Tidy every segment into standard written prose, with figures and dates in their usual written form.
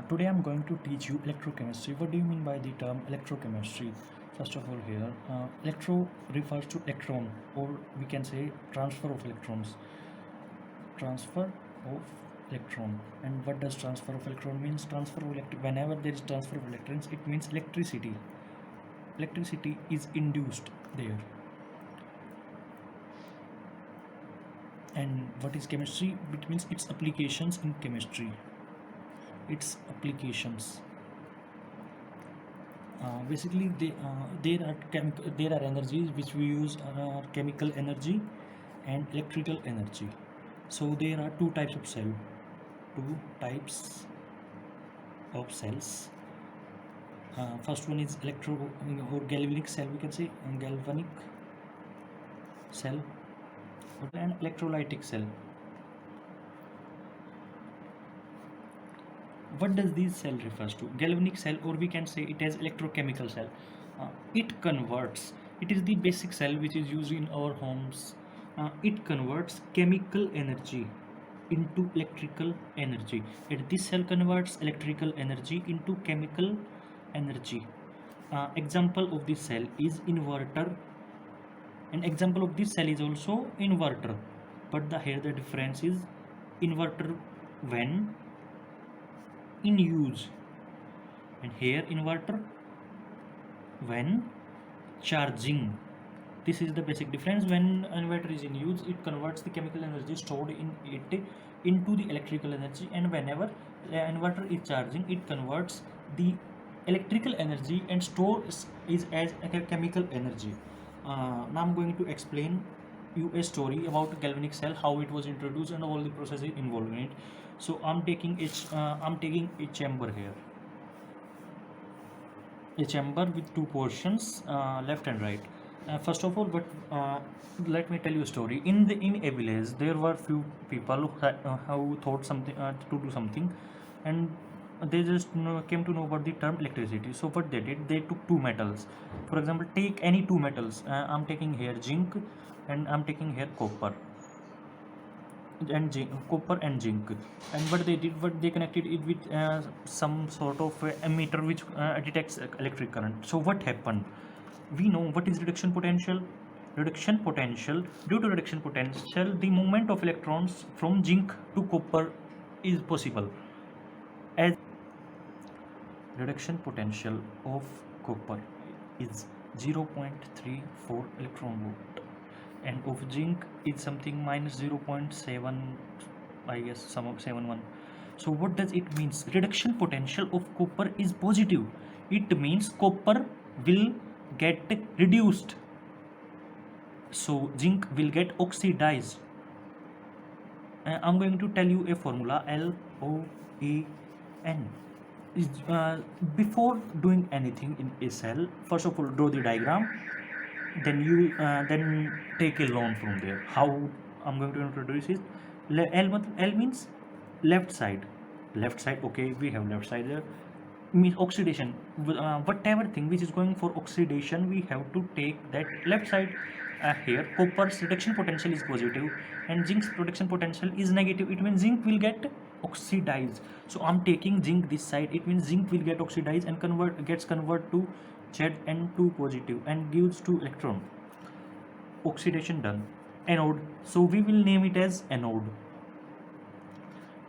Today I'm going to teach you electrochemistry. What do you mean by the term electrochemistry? First of all, here, electro refers to electron, or we can say transfer of electrons. Transfer of electron. And what does transfer of electron means? Transfer of whenever there is transfer of electrons, it means electricity. Electricity is induced there. And what is chemistry? It means its applications in chemistry. Its applications. Basically, there are energies which we use, chemical energy and electrical energy. So there are two types of cell. Two types of cells. First one is electro or galvanic cell. We can say galvanic cell and electrolytic cell. What does this cell refers to? Galvanic cell, or we can say it as electrochemical cell. It converts. It is the basic cell which is used in our homes. It converts chemical energy into electrical energy. And this cell converts electrical energy into chemical energy. Example of this cell is inverter. An example of this cell is also inverter. But here the difference is inverter when in use, and here inverter when charging. This is the basic difference. When inverter is in use, it converts the chemical energy stored in it into the electrical energy, and whenever the inverter is charging, it converts the electrical energy and stores is as a chemical energy. Now I'm going to explain you a story about galvanic cell, how it was introduced and all the processes involved in it. So I'm taking a chamber here, a chamber with two portions, left and right. First of all, but let me tell you a story. In a village, there were few people who thought something to do something, and they just came to know about the term electricity. So what they did, they took two metals. For example, take any two metals. I'm taking here zinc, and I'm taking here copper and copper and zinc. And what they did, what they connected it with some sort of emitter which detects electric current. So what happened? We know what is reduction potential. Reduction potential, due to reduction potential, the movement of electrons from zinc to copper is possible. As reduction potential of copper is 0.34 electron volt, and of zinc is something minus 0.7, I guess, some of 71. So what does it means? Reduction potential of copper is positive. It means copper will get reduced, so zinc will get oxidized. I'm going to tell you a formula, LOAN. Before doing anything in a cell, first of all draw the diagram, then you then take a loan from there. How I'm going to introduce it. L means left side. Left side, okay, we have left side there. Means oxidation. Whatever thing which is going for oxidation, we have to take that left side. Here copper's reduction potential is positive and zinc's reduction potential is negative. It means zinc will get oxidized. So I'm taking zinc this side. It means zinc will get oxidized and gets converted to Zn2 positive and gives 2 electron. Oxidation done. Anode. So we will name it as anode.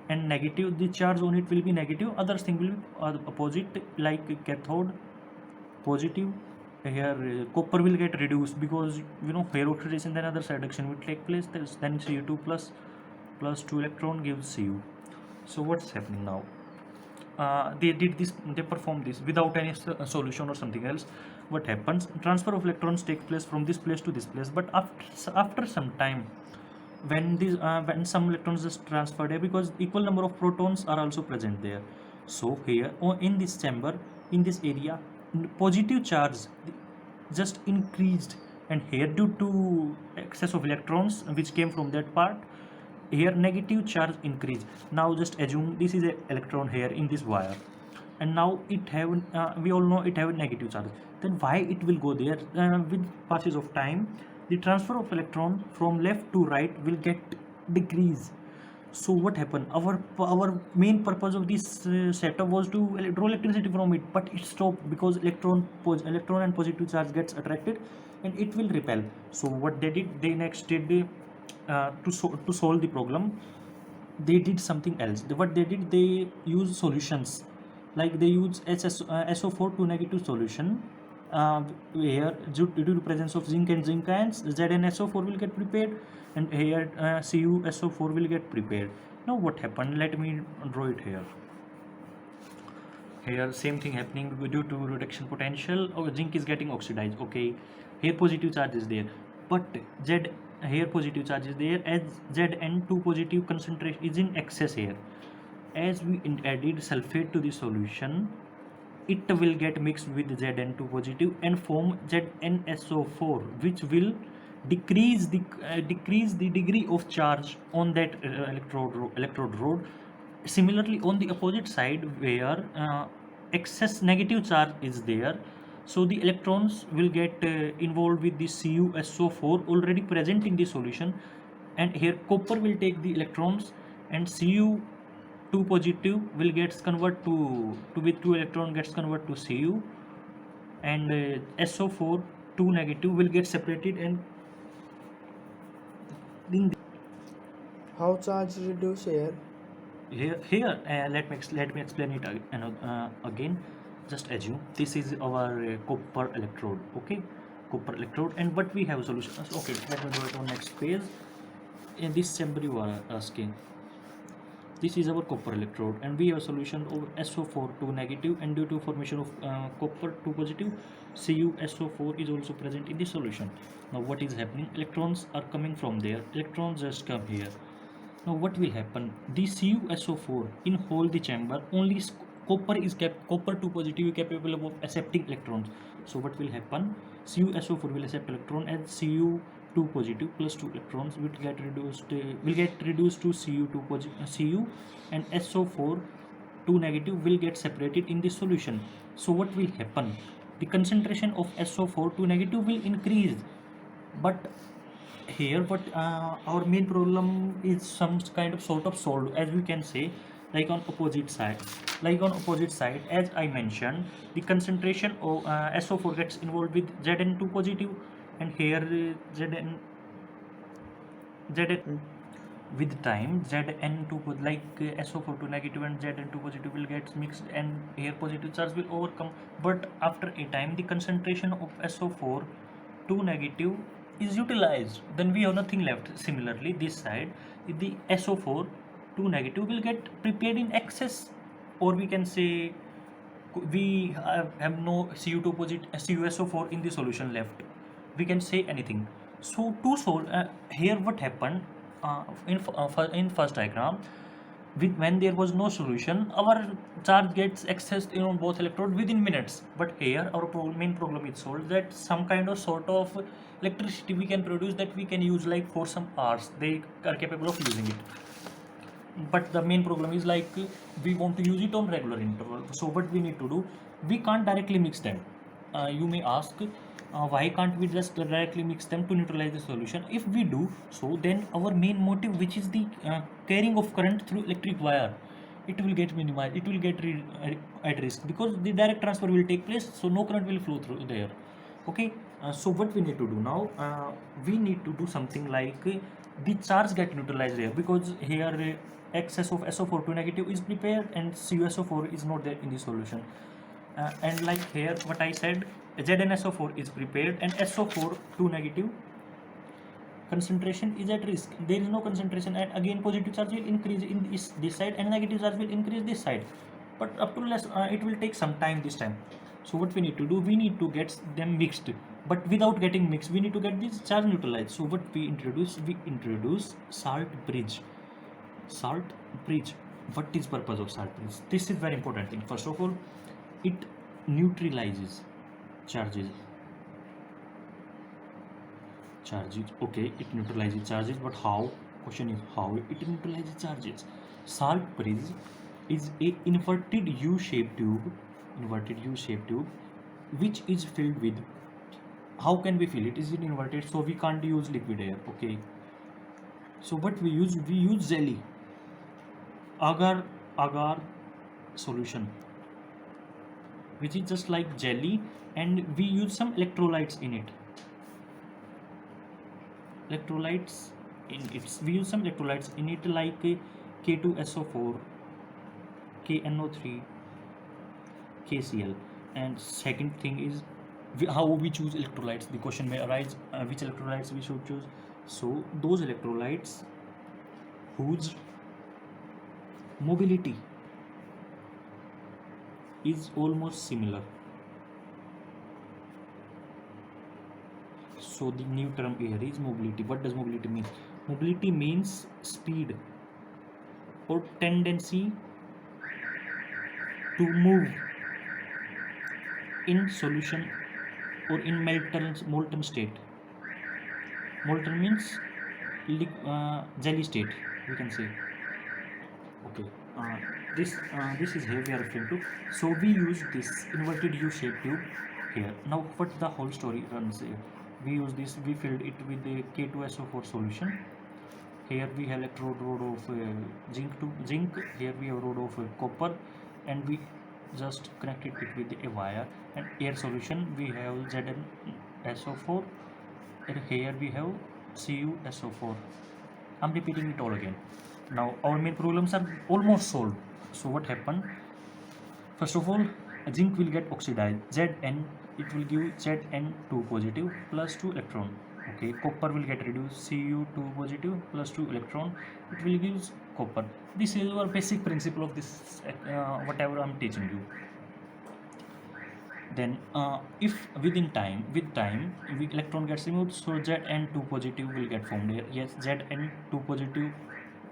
And negative, the charge on it will be negative. Other thing will be opposite, like cathode, positive. Here copper will get reduced because here oxidation, then other side reduction will take place. Then Cu2 plus 2 electron gives Cu. So what's happening now? They did this, they perform this without any solution or something else. What happens? Transfer of electrons takes place from this place to this place, but after some time, when some electrons is transferred here, because equal number of protons are also present there. So here in this chamber, in this area, positive charge just increased, and here due to excess of electrons which came from that part, here negative charge increase. Now just assume this is a electron here in this wire, and now it have we all know it have a negative charge. Then why it will go there? With passes of time, the transfer of electron from left to right will get decrease. So what happened? Our main purpose of this setup was to draw electricity from it, but it stopped because electron and positive charge gets attracted, and it will repel. So what they did, they next did to solve the problem, they did something else. What they did, they used solutions, like they use SO4 to negative solution, where due to the presence of zinc and zinc ions, ZnSO4 will get prepared, and here CuSO4 will get prepared. Now what happened, let me draw it here. Here same thing happening due to reduction potential. Oh, zinc is getting oxidized. Okay, here positive charge is there, but Z here positive charge is there, as Zn2 positive concentration is in excess here. As we added sulfate to the solution, it will get mixed with Zn2 positive and form ZnSO4, which will decrease the degree of charge on that electrode rod. Similarly, on the opposite side, where excess negative charge is there, so the electrons will get involved with the CuSO4 already present in the solution, and here copper will take the electrons, and Cu2 positive will gets convert to with 2 electron gets convert to Cu, and SO4 2 negative will get separated, and in How charge reduce here? here let me explain it again. Just assume this is our copper electrode. Okay, copper electrode, and what we have solutions. Okay, let me go to next page. In this chamber you are asking, this is our copper electrode, and we have a solution of SO4 2 negative, and due to formation of copper 2 positive, CuSO4 is also present in the solution. Now what is happening, electrons are coming from there, electrons just come here. Now what will happen, the CuSO4 in whole the chamber, only copper is kept, copper 2 positive is capable of accepting electrons. So what will happen, CuSO4 will accept electron, and Cu2 positive plus 2 electrons will get reduced to Cu2 positive Cu, and SO4 2 negative will get separated in this solution. So what will happen, the concentration of SO4 2 negative will increase, but here what our main problem is some kind of sort of solved, as we can say, like on opposite side. Like on opposite side, as I mentioned, the concentration of SO4 gets involved with Zn2 positive, and here Zn with time Zn2 like SO4 to negative and Zn2 positive will get mixed, and here positive charge will overcome. But after a time, the concentration of SO4 2 negative is utilized, then we have nothing left. Similarly, this side, the SO4 2 negative will get prepared in excess, or we can say we have no Cu2 positive CuSO4 in the solution left. We can say anything. So to solve here what happened, in first diagram, when there was no solution, our charge gets accessed on both electrodes within minutes. But here our main problem is solved, that some kind of sort of electricity we can produce, that we can use like for some hours. They are capable of using it. But the main problem is like we want to use it on regular interval. So what we need to do, we can't directly mix them. You may ask, why can't we just directly mix them to neutralize the solution? If we do so, then our main motive, which is the carrying of current through electric wire, it will get minimized, it will get at risk, because the direct transfer will take place, so no current will flow through there. Okay, so what we need to do now, we need to do something like the charge get neutralized here, because here excess of SO4 2 negative is prepared, and CuSO4 is not there in the solution. And like here what I said, ZnSO4 is prepared, and SO4 2 negative concentration is at risk. There is no concentration, and again positive charge will increase in this side, and negative charge will increase this side. But up to less, it will take some time this time. So what we need to do, we need to get them mixed, but without getting mixed, we need to get this charge neutralized. So what we introduce salt bridge. Salt bridge. What is purpose of salt bridge? This is very important thing. First of all, it neutralizes charges. Okay, it neutralizes charges, but how? Question is how it neutralizes charges. Salt bridge is a inverted U-shaped tube, which is filled with. How can we fill it? Is it inverted? So we can't use liquid air. Okay. So what we use? We use jelly. agar agar solution, which is just like jelly, and we use some electrolytes in it. Electrolytes in it. We use some electrolytes in it like K2SO4, KNO3, KCl. And second thing is how we choose electrolytes. The question may arise which electrolytes we should choose. So those electrolytes whose mobility is almost similar. So the new term here is mobility. What does mobility mean? Mobility means speed or tendency to move in solution or in molten state. Molten means jelly state, we can say. Okay, this is here we are referring to. So we use this inverted U-shaped tube here. Now what the whole story runs here? We use this, we filled it with the K2SO4 solution. Here we have electrode rod of zinc. Here we have rod of copper, and we just connected it with a wire. And air solution we have ZnSO4, and here we have CuSO4. I'm repeating it all again. Now our main problems are almost solved. So what happened? First of all, zinc will get oxidized. Zn, it will give Zn2 positive plus 2 electron. Okay, copper will get reduced, Cu2 positive plus 2 electron. It will give copper. This is our basic principle of this whatever I'm teaching you. Then if with time electron gets removed, so Zn2 positive will get formed here. Yes, Zn2 positive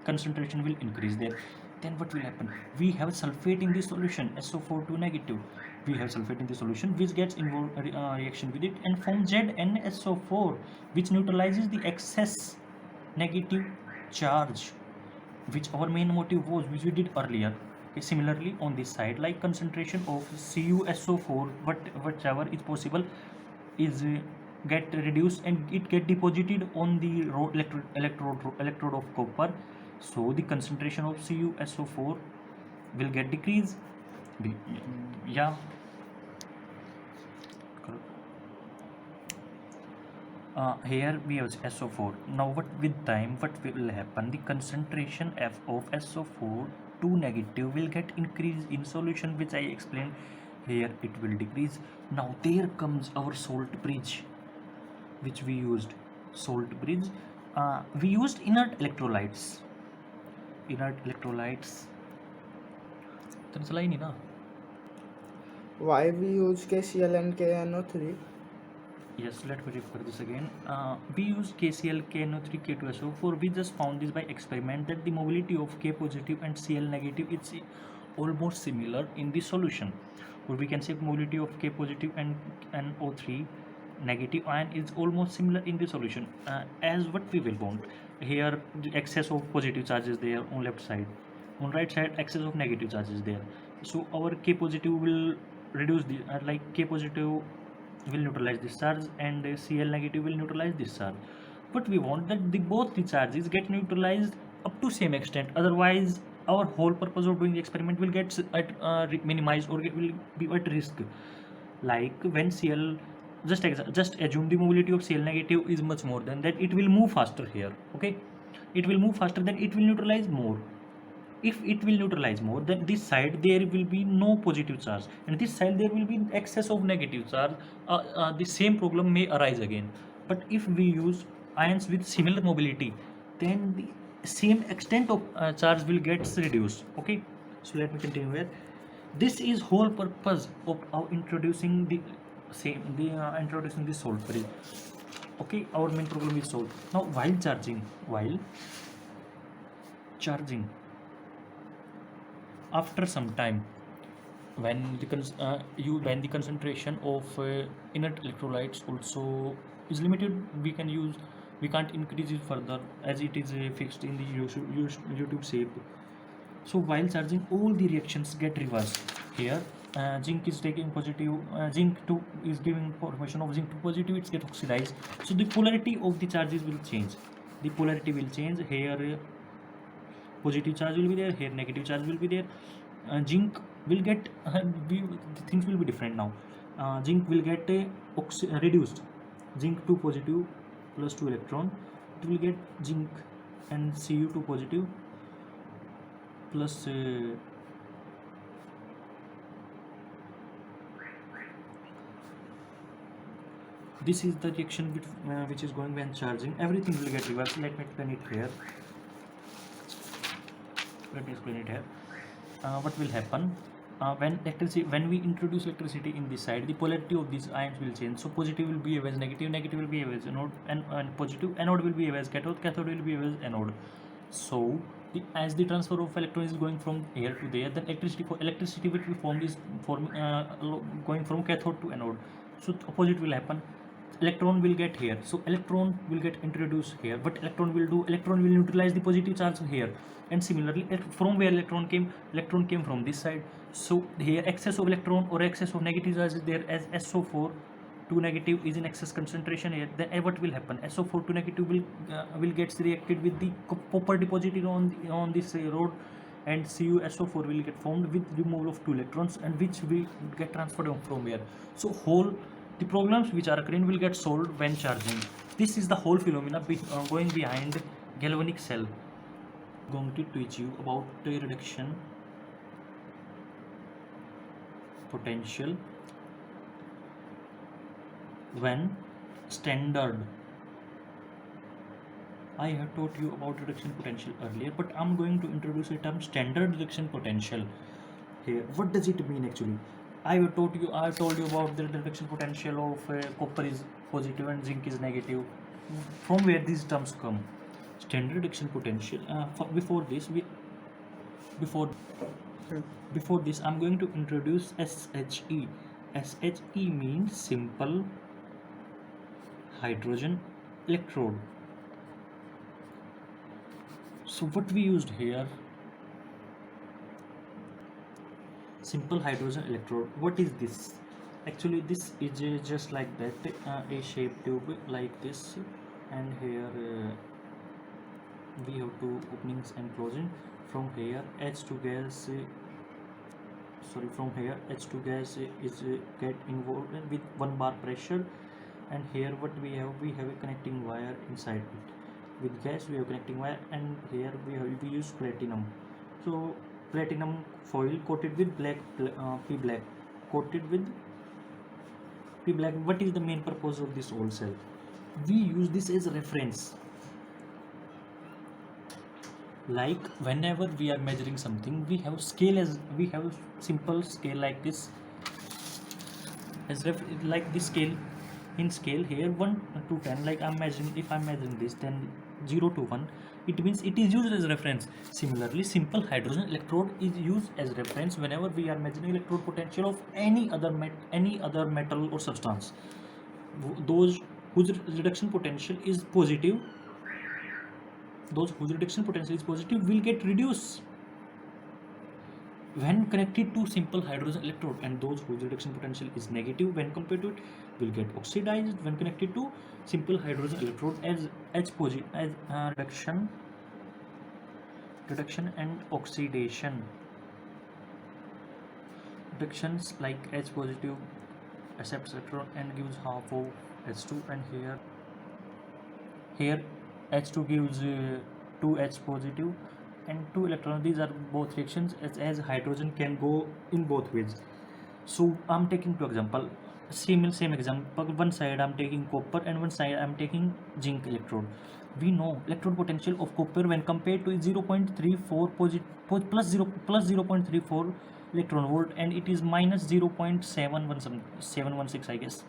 concentration will increase there. Then what will happen? We have sulfate in this solution, SO4 negative. We have sulfate in the solution which gets involved reaction with it and form ZnSO4, which neutralizes the excess negative charge, which our main motive was, which we did earlier. Okay, similarly on this side, like concentration of CuSO4, whatever is possible is get reduced and it get deposited on the electrode of copper. So the concentration of CuSO4 will get decreased. Yeah. Here we have SO4. Now what will happen? The concentration of SO4 negative will get increased in solution, which I explained. Here it will decrease. Now there comes our salt bridge, which we used. Salt bridge. We used inert electrolytes. Why we use KCl and KNO3? Yes, let me refer this again. We use KCl, KNO3, K2SO4. We just found this by experiment that the mobility of K positive and Cl negative is almost similar in the solution. Or we can say mobility of K positive and O3 negative ion is almost similar in the solution as what we will want. Here the excess of positive charge is there on left side. On right side excess of negative charge is there. So our K positive will reduce the like K positive will neutralize this charge and Cl negative will neutralize this charge. But we want that both the charges get neutralized up to same extent. Otherwise, our whole purpose of doing the experiment will get minimized or will be at risk. Like when Cl, just assume the mobility of Cl negative is much more than that, it will move faster here. Okay, it will move faster, then it will neutralize more. If it will neutralize more, then this side there will be no positive charge and this side there will be excess of negative charge. The same problem may arise again. But if we use ions with similar mobility, then the same extent of charge will get reduced. Okay, so let me continue here. This is whole purpose of introducing the salt bridge. Okay, our main problem is solved. Now while charging after some time, when the concentration of inert electrolytes also is limited, we can't increase it further as it is fixed in the U-tube shape. So while charging, all the reactions get reversed. Here zinc is taking positive, zinc 2 is giving formation of zinc 2 positive, it gets oxidized. So the polarity of the charges will change. Here positive charge will be there, here negative charge will be there. Zinc will get the things will be different now. Zinc will get reduced. Zinc 2 positive plus 2 electron, it will get zinc and Cu2 positive plus this is the reaction which is going when charging. Everything will get reversed. Let me explain it here. What will happen when we introduce electricity in this side, the polarity of these ions will change. So positive will behave as negative, negative will behave as anode, and positive anode will behave as cathode, cathode will behave as anode. So as the transfer of electrons is going from here to there, then electricity which we formed is going from cathode to anode. So opposite will happen. Electron will get here, so electron will get introduced here. What electron will do? Electron will neutralize the positive charge here, and similarly from where electron came from this side. So here excess of electron or excess of negative charge is there, as SO4 2 negative is in excess concentration here. Then what will happen? SO4 2 negative will gets reacted with the copper deposited on this rod, and CuSO4 will get formed with removal of 2 electrons, and which will get transferred from here. So the problems which are occurring will get solved when charging. This is the whole phenomena going behind galvanic cell. I'm going to teach you about the reduction potential when standard. I have taught you about reduction potential earlier, but I'm going to introduce the term standard reduction potential here. What does it mean actually? I told you about the reduction potential of copper is positive and zinc is negative. From where these terms come? Standard reduction potential. Before this, I'm going to introduce SHE. SHE means simple hydrogen electrode. So what we used here? Simple hydrogen electrode. What is this? Actually this is just like that, a shaped tube like this, and here we have 2 openings and closing. From here H2 gas is get involved with 1 bar pressure, and here what we have a connecting wire inside it. With gas we have connecting wire, and here we use platinum. So platinum foil coated with P black. What is the main purpose of this whole cell? We use this as a reference. Like whenever we are measuring something, we have simple scale like this, as like this scale. In scale here 1 to 10, like if I'm measuring this, then 0 to 1, it means it is used as reference. Similarly, simple hydrogen electrode is used as reference whenever we are measuring electrode potential of any other metal or substance. Those whose reduction potential is positive will get reduced when connected to simple hydrogen electrode, and those whose reduction potential is negative when compared to it will get oxidized when connected to simple hydrogen electrode as reduction and oxidation. Reductions like H positive accepts electron and gives half of H2, and here H2 gives 2H positive and 2 electrons. These are both reactions, as hydrogen can go in both ways. So I'm taking 2 example, same example. One side I'm taking copper and one side I'm taking zinc electrode. We know electrode potential of copper when compared to 0.34 plus 0.34 electron volt, and it is minus 0.716, I guess,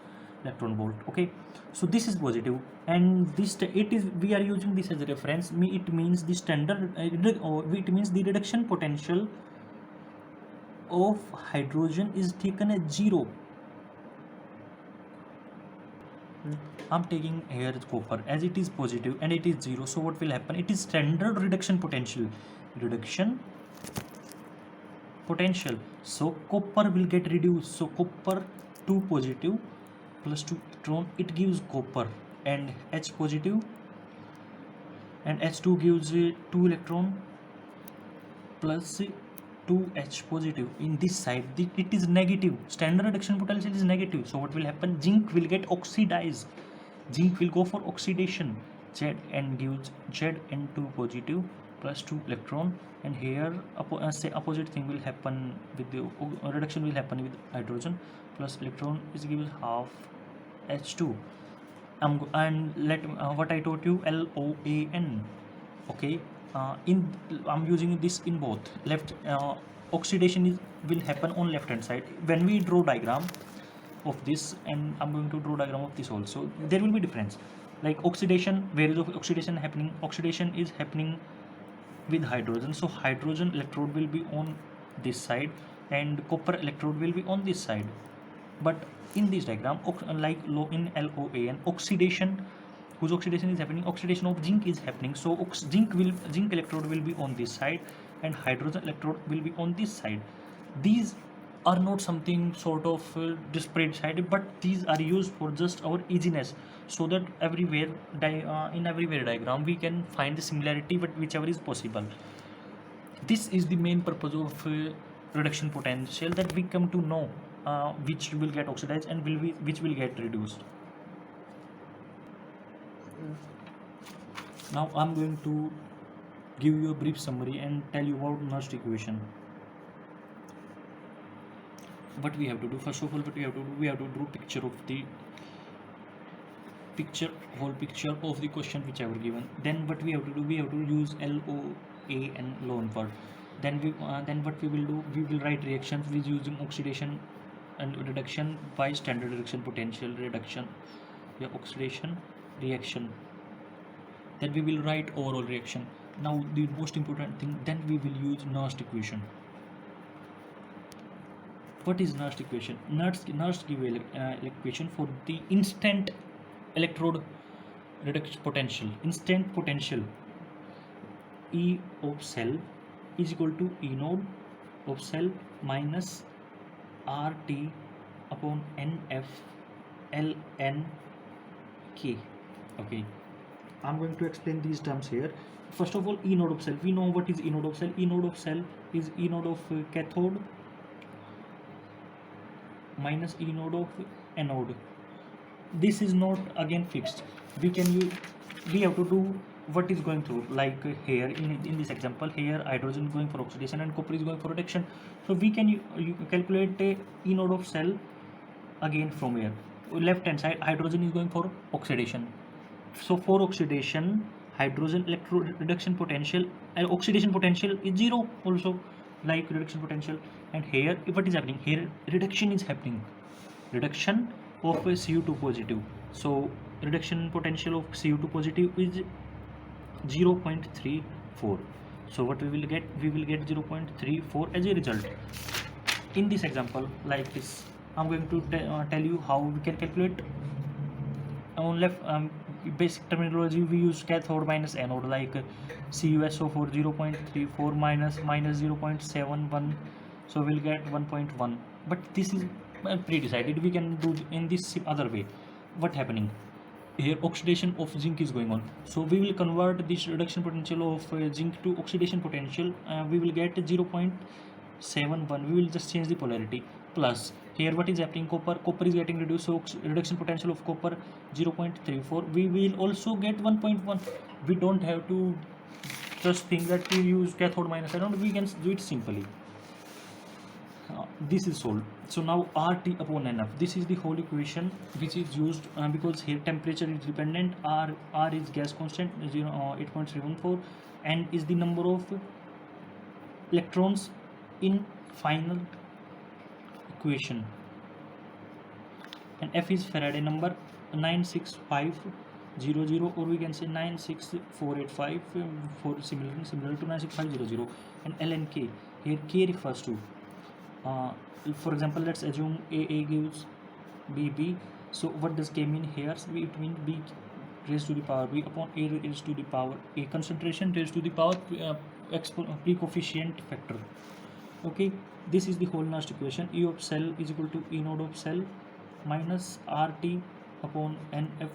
electron volt. Okay, so this is positive, and we are using this as a reference. It means the standard it means the reduction potential of hydrogen is taken as 0. I'm taking here copper as it is positive and it is 0. So what will happen? It is standard reduction potential. So copper will get reduced. So copper 2 positive plus 2 electron, it gives copper and H positive, and H2 gives 2 electron plus 2H positive. In this side it is negative, standard reduction potential is negative, so what will happen, zinc will get oxidized, zinc will go for oxidation, Zn gives Zn2 positive plus 2 electron, and here say opposite thing will happen with the reduction will happen with hydrogen, plus electron is gives half H2. And let what I taught you, LOAN. Okay, in I'm using this in both left. Oxidation will happen on left hand side when we draw diagram of this, and I'm going to draw diagram of this also. There will be difference, like oxidation, where is oxidation happening, oxidation is happening with hydrogen, so hydrogen electrode will be on this side and copper electrode will be on this side. But in this diagram, like in LOAN, oxidation, whose oxidation is happening, oxidation of zinc is happening, so zinc electrode will be on this side and hydrogen electrode will be on this side. These are not something sort of disparate side, but these are used for just our easiness, so that everywhere in everywhere diagram we can find the similarity, but whichever is possible. This is the main purpose of reduction potential, that we come to know which will get oxidized and which will get reduced. Now I'm going to give you a brief summary and tell you about Nernst equation. What we have to do, first of all, what we have to do, we have to draw picture of the whole picture of the question whichever given. Then what we have to do, we have to use LOAN, lone word. Then what we will do, we will write reactions with using oxidation and reduction by standard reduction potential reduction, oxidation reaction. Then we will write overall reaction. Now the most important thing, then we will use Nernst equation. What is Nernst equation? Nernst give equation for the instant electrode reduction potential. Instant potential E of cell is equal to E node of cell minus RT upon NF ln K. Okay, I'm going to explain these terms here. First of all, E node of cell. We know what is E node of cell. E node of cell is E node of cathode minus E node of anode. This is not again fixed. We have to do what is going through, like here in this example, here hydrogen is going for oxidation and copper is going for reduction, so we can you calculate E node of cell again from here. Left hand side, hydrogen is going for oxidation, so for oxidation hydrogen electrode reduction potential and oxidation potential is 0 also, like reduction potential. And here what is happening, here reduction is happening, reduction of Cu2 positive, so reduction potential of Cu2 positive is 0.34. so what we will get 0.34 as a result. In this example, like this, I'm going to tell you how we can calculate. On left, basic terminology, we use cathode minus anode, like CuSO for 0.34 minus 0.71, so we'll get 1.1. But this is pre-decided, we can do in this other way. What happening here, oxidation of zinc is going on, so we will convert this reduction potential of zinc to oxidation potential. We will get 0.71, we will just change the polarity, plus here what is happening, copper is getting reduced, so reduction potential of copper 0.34, we will also get 1.1. we don't have to just think that we use cathode minus anode, we can do it simply. This is solved. So now RT upon NF, this is the whole equation which is used because here temperature is dependent, R is gas constant 8.74, and is the number of electrons in final equation, and F is Faraday number 96500, or we can say 96485 for similar to 96500. And ln K, here K refers to for example, let's assume AA gives BB, so what does K mean here? So it means B raised to the power B upon A raised to the power A, concentration raised to the power pre-coefficient factor. Okay, this is the whole Nernst equation. E of cell is equal to E node of cell minus RT upon NF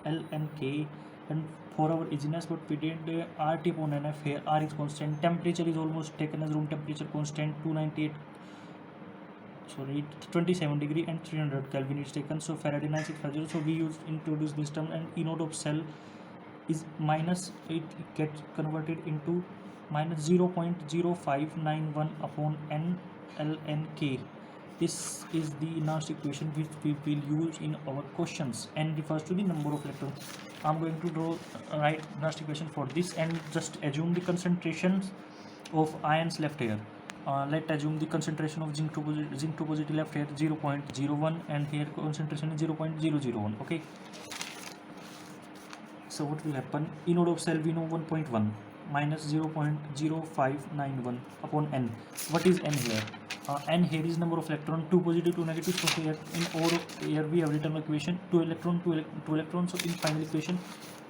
ln K, and for our easiness, what we did, RT upon NF here. R is constant, temperature is almost taken as room temperature constant, 27 degree and 300 Kelvin is taken. So Faraday 9650. So we introduce this term, and E naught of cell is minus, it gets converted into minus 0.0591 upon N ln K. This is the enhanced equation which we will use in our questions. N refers to the number of electrons. I'm going to write enhanced equation for this, and just assume the concentrations of ions left here. Let's assume the concentration of zinc 2 positive left here 0.01, and here concentration is 0.001. Okay, so what will happen? E naught of cell we know 1.1 minus 0.0591 upon N. What is N here? N here is number of electron, 2 positive 2 negative. So here in or here we have written equation 2 electron 2 electron. So in final equation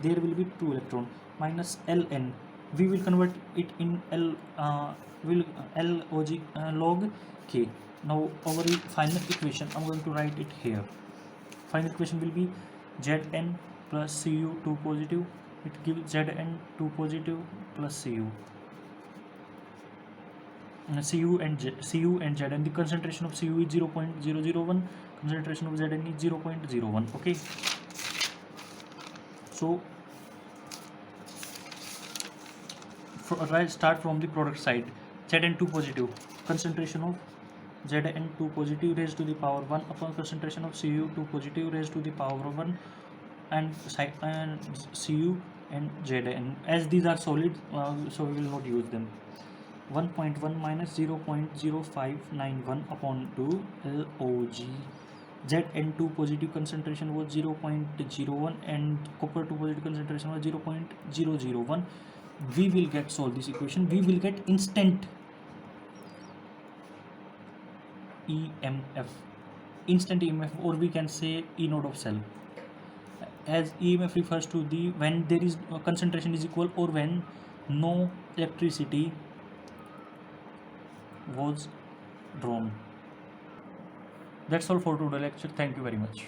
there will be 2 electron minus Ln. We will convert it in log K. Now our final equation, I'm going to write it here. Final equation will be Zn plus Cu 2 positive. It gives Zn 2 positive plus Cu. Cu and Zn. The concentration of Cu is 0.001. Concentration of Zn is 0.01. Okay. So start from the product side. Zn2 positive. Concentration of Zn2 positive raised to the power 1 upon concentration of Cu2 positive raised to the power 1, and Cu and Zn. As these are solid, so we will not use them. 1.1 minus 0.0591 upon 2 log. Zn2 positive concentration was 0.01 and copper 2 positive concentration was 0.001. We will get solve this equation. We will get instant EMF, or we can say E naught of cell, as EMF refers to the when there is concentration is equal or when no electricity was drawn. That's all for today's lecture. Thank you very much.